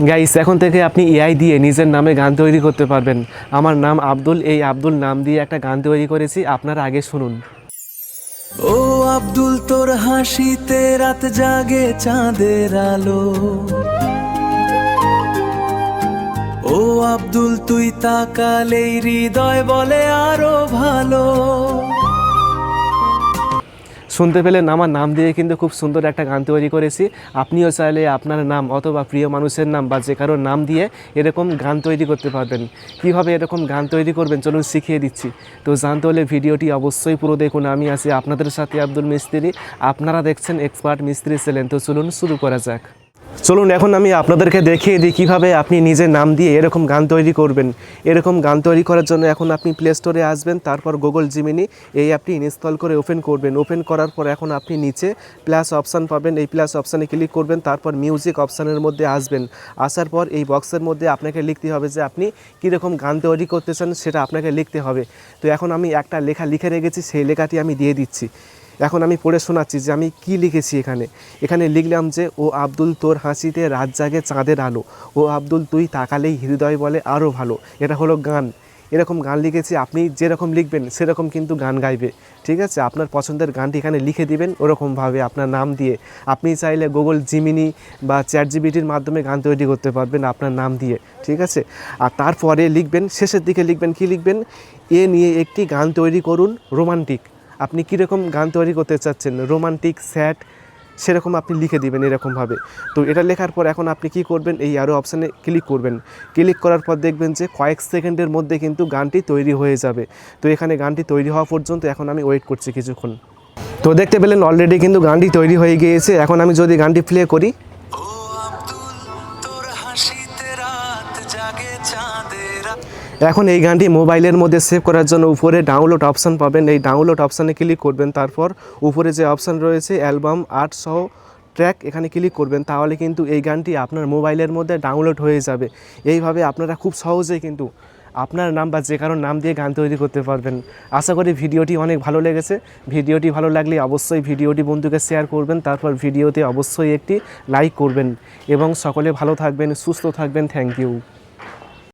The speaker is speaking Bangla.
গাইস, এখন থেকে আপনি এআই দিয়ে নিজের নামে গান তৈরি করতে পারবেন। আমার নাম আব্দুল, এই আব্দুল নাম দিয়ে একটা গান তৈরি করেছি, আপনারা আগে শুনুন। ও আব্দুল, তোর হাসিতে রাত জাগে চাঁদের আলো। ও আব্দুল, তুই তাকালেই হৃদয় বলে আরো ভালো। শুনতে পেলেন, আমার নাম দিয়ে কিন্তু খুব সুন্দর একটা গান তৈরি করেছি। আপনিও চাইলে আপনার নাম অথবা প্রিয় মানুষের নাম বা যে কারোর নাম দিয়ে এরকম গান তৈরি করতে পারবেন। কীভাবে এরকম গান তৈরি করবেন চলুন শিখিয়ে দিচ্ছি। তো জানতে হলে ভিডিওটি অবশ্যই পুরো দেখুন। আমি আছি আপনাদের সাথে আব্দুল মিস্ত্রি, আপনারা দেখছেন এক্সপার্ট মিস্ত্রি চ্যানেল। তো চলুন শুরু করা যাক। চলুন এখন আমি আপনাদেরকে দেখিয়ে দিই কীভাবে আপনি নিজের নাম দিয়ে এরকম গান তৈরি করবেন। এরকম গান তৈরি করার জন্য এখন আপনি প্লে স্টোরে আসবেন, তারপর গুগল জিমিনি এই অ্যাপটি ইনস্টল করে ওপেন করবেন। ওপেন করার পর এখন আপনি নিচে প্লাস অপশান পাবেন, এই প্লাস অপশানে ক্লিক করবেন, তারপর মিউজিক অপশানের মধ্যে আসবেন। আসার পর এই বক্সের মধ্যে আপনাকে লিখতে হবে যে আপনি কীরকম গান তৈরি করতে চান, সেটা আপনাকে লিখতে হবে। তো এখন আমি একটা লেখা লিখে রেখেছি, সেই লেখাটি আমি দিয়ে দিচ্ছি। এখন আমি পড়ে শোনাচ্ছি যে আমি কি লিখেছি। এখানে লিখলাম যে ও আব্দুল, তোর হাসিতে রাত জাগে চাঁদের আলো। ও আব্দুল, তুই তাকালেই হৃদয় বলে আরও ভালো। এটা হলো গান। এরকম গান লিখেছি, আপনি যেরকম লিখবেন সেরকম কিন্তু গান গাইবে। ঠিক আছে, আপনার পছন্দের গানটি এখানে লিখে দিবেন ওরকমভাবে আপনার নাম দিয়ে। আপনি চাইলে গুগল জিমিনি বা চ্যাটজিপিটির মাধ্যমে গান তৈরি করতে পারবেন আপনার নাম দিয়ে। ঠিক আছে, আর তারপরে লিখবেন, শেষের দিকে লিখবেন, কি লিখবেন, এ নিয়ে একটি গান তৈরি করুন রোমান্টিক। আপনি কীরকম গান তৈরি করতে চাচ্ছেন, রোমান্টিক, স্যাড, সেরকম আপনি লিখে দিবেন এরকমভাবে। তো এটা লেখার পর এখন আপনি কি করবেন, এই আরও অপশানে ক্লিক করবেন। ক্লিক করার পর দেখবেন যে কয়েক সেকেন্ডের মধ্যে কিন্তু গানটি তৈরি হয়ে যাবে। তো এখানে গানটি তৈরি হওয়া পর্যন্ত এখন আমি ওয়েট করছি কিছুক্ষণ। তো দেখতে পেলেন অলরেডি কিন্তু গানটি তৈরি হয়ে গিয়েছে। এখন আমি যদি গানটি প্লে করি, ও আব্দুল, তোর হাসিতে রাত জাগে চাঁদের আলো। এখন এই গানটি মোবাইলের মধ্যে সেভ করার জন্য উপরে ডাউনলোড অপশান পাবেন, এই ডাউনলোড অপশানে ক্লিক করবেন। তারপর উপরে যে অপশান রয়েছে অ্যালবাম আর্ট সহ ট্র্যাক, এখানে ক্লিক করবেন। তাহলে কিন্তু এই গানটি আপনার মোবাইলের মধ্যে ডাউনলোড হয়ে যাবে। এইভাবে আপনারা খুব সহজেই কিন্তু আপনার নাম বা যে কারোর নাম দিয়ে গান তৈরি করতে পারবেন। আশা করি ভিডিওটি অনেক ভালো লেগেছে। ভিডিওটি ভালো লাগলে অবশ্যই ভিডিওটি বন্ধুকে শেয়ার করবেন, তারপর ভিডিওতে অবশ্যই একটি লাইক করবেন এবং সকলে ভালো থাকবেন, সুস্থ থাকবেন। Thank you.